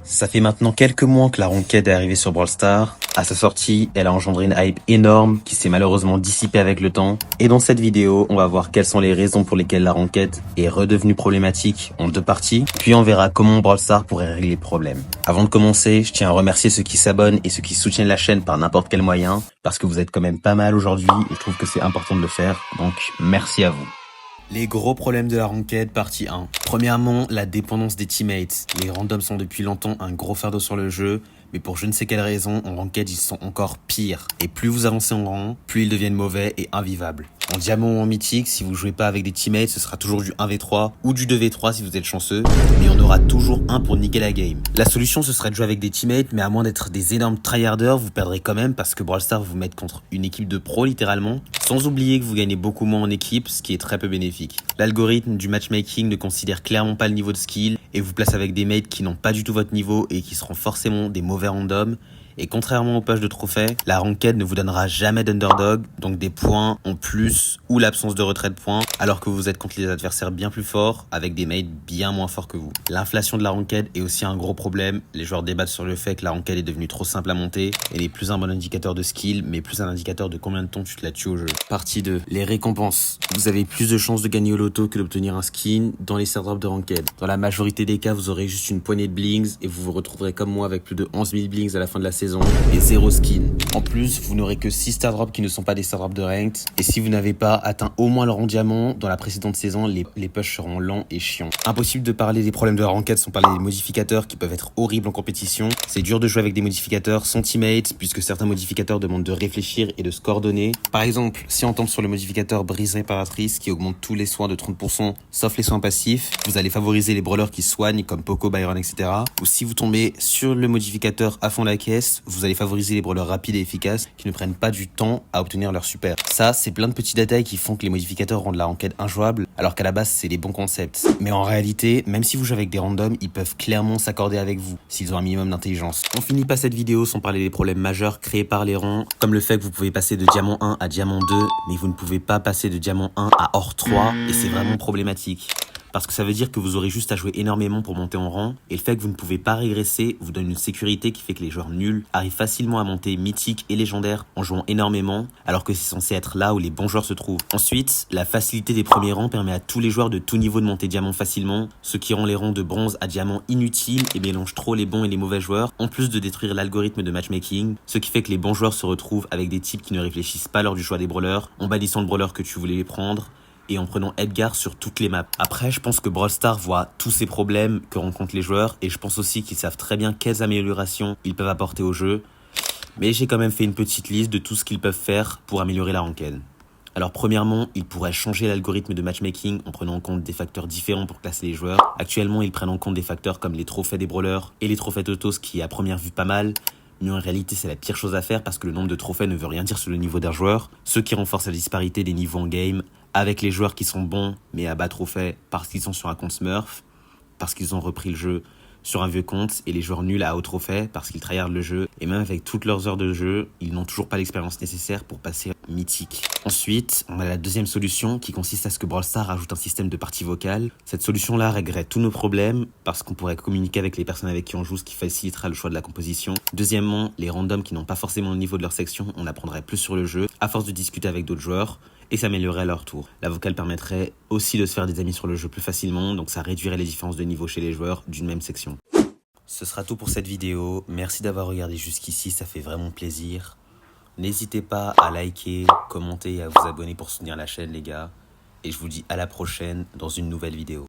Ça fait maintenant quelques mois que la Ranked est arrivée sur Brawl Stars. À sa sortie, elle a engendré une hype énorme qui s'est malheureusement dissipée avec le temps. Et dans cette vidéo, on va voir quelles sont les raisons pour lesquelles la Ranked est redevenue problématique en deux parties. Puis on verra comment Brawl Stars pourrait régler le problème. Avant de commencer, je tiens à remercier ceux qui s'abonnent et ceux qui soutiennent la chaîne par n'importe quel moyen. Parce que vous êtes quand même pas mal aujourd'hui et je trouve que c'est important de le faire. Donc merci à vous. Les gros problèmes de la Ranked, partie 1. Premièrement, la dépendance des teammates. Les randoms sont depuis longtemps un gros fardeau sur le jeu, mais pour je ne sais quelle raison, en Ranked, ils sont encore pires. Et plus vous avancez en rang, plus ils deviennent mauvais et invivables. En diamant ou en mythique, si vous jouez pas avec des teammates, ce sera toujours du 1v3 ou du 2v3 si vous êtes chanceux, mais on aura toujours un pour niquer la game. La solution, ce serait de jouer avec des teammates, mais à moins d'être des énormes tryharders, vous perdrez quand même parce que Brawl Stars vous met contre une équipe de pros littéralement, sans oublier que vous gagnez beaucoup moins en équipe, ce qui est très peu bénéfique. L'algorithme du matchmaking ne considère clairement pas le niveau de skill et vous place avec des mates qui n'ont pas du tout votre niveau et qui seront forcément des mauvais randoms. Et contrairement aux pages de trophées, la Ranked ne vous donnera jamais d'underdog, donc des points en plus ou l'absence de retrait de points, alors que vous êtes contre les adversaires bien plus forts, avec des mates bien moins forts que vous. L'inflation de la Ranked est aussi un gros problème. Les joueurs débattent sur le fait que la Ranked est devenue trop simple à monter, et n'est plus un bon indicateur de skill, mais plus un indicateur de combien de temps tu te la tues au jeu. Partie 2. Les récompenses. Vous avez plus de chances de gagner au loto que d'obtenir un skin dans les airdrops de Ranked. Dans la majorité des cas, vous aurez juste une poignée de blings, et vous vous retrouverez comme moi avec plus de 11 000 blings à la fin de la saison. Et 0 skin. En plus, vous n'aurez que 6 star drops qui ne sont pas des star drops de ranked. Et si vous n'avez pas atteint au moins le rang diamant dans la précédente saison, les pushs seront lents et chiants. Impossible de parler des problèmes de la ranked sans parler des modificateurs qui peuvent être horribles en compétition. C'est dur de jouer avec des modificateurs sans teammates puisque certains modificateurs demandent de réfléchir et de se coordonner. Par exemple, si on tombe sur le modificateur brise réparatrice qui augmente tous les soins de 30% sauf les soins passifs, vous allez favoriser les brawlers qui soignent comme Poco, Byron, etc. Ou si vous tombez sur le modificateur à fond la caisse, vous allez favoriser les brawlers rapides et efficaces qui ne prennent pas du temps à obtenir leur super. Ça, c'est plein de petits détails qui font que les modificateurs rendent la ranked injouable, alors qu'à la base, c'est les bons concepts. Mais en réalité, même si vous jouez avec des randoms, ils peuvent clairement s'accorder avec vous, s'ils ont un minimum d'intelligence. On finit pas cette vidéo sans parler des problèmes majeurs créés par les rangs, comme le fait que vous pouvez passer de diamant 1 à diamant 2, mais vous ne pouvez pas passer de diamant 1 à or 3, et c'est vraiment problématique. Parce que ça veut dire que vous aurez juste à jouer énormément pour monter en rang, et le fait que vous ne pouvez pas régresser vous donne une sécurité qui fait que les joueurs nuls arrivent facilement à monter mythique et légendaire en jouant énormément, alors que c'est censé être là où les bons joueurs se trouvent. Ensuite, la facilité des premiers rangs permet à tous les joueurs de tout niveau de monter diamant facilement, ce qui rend les rangs de bronze à diamant inutiles et mélange trop les bons et les mauvais joueurs, en plus de détruire l'algorithme de matchmaking, ce qui fait que les bons joueurs se retrouvent avec des types qui ne réfléchissent pas lors du choix des brawlers, en bannissant le brawler que tu voulais prendre, et en prenant Edgar sur toutes les maps. Après, je pense que Brawl Stars voit tous ces problèmes que rencontrent les joueurs et je pense aussi qu'ils savent très bien quelles améliorations ils peuvent apporter au jeu. Mais j'ai quand même fait une petite liste de tout ce qu'ils peuvent faire pour améliorer la ranked. Alors premièrement, ils pourraient changer l'algorithme de matchmaking en prenant en compte des facteurs différents pour classer les joueurs. Actuellement, ils prennent en compte des facteurs comme les trophées des brawlers et les trophées Toto, ce qui est à première vue pas mal. Mais en réalité, c'est la pire chose à faire parce que le nombre de trophées ne veut rien dire sur le niveau d'un joueur, ce qui renforce la disparité des niveaux en game, avec les joueurs qui sont bons mais à bas trophée parce qu'ils sont sur un compte Smurf, parce qu'ils ont repris le jeu sur un vieux compte, et les joueurs nuls à haut trophée parce qu'ils tryhardent le jeu, et même avec toutes leurs heures de jeu, ils n'ont toujours pas l'expérience nécessaire pour passer mythique. Ensuite, on a la deuxième solution qui consiste à ce que Brawl Stars rajoute un système de partie vocale. Cette solution-là réglerait tous nos problèmes parce qu'on pourrait communiquer avec les personnes avec qui on joue, ce qui facilitera le choix de la composition. Deuxièmement, les randoms qui n'ont pas forcément le niveau de leur section, on apprendrait plus sur le jeu à force de discuter avec d'autres joueurs, et s'améliorer à leur tour. La vocale permettrait aussi de se faire des amis sur le jeu plus facilement, donc ça réduirait les différences de niveau chez les joueurs d'une même section. Ce sera tout pour cette vidéo, merci d'avoir regardé jusqu'ici, ça fait vraiment plaisir. N'hésitez pas à liker, commenter et à vous abonner pour soutenir la chaîne les gars, et je vous dis à la prochaine dans une nouvelle vidéo.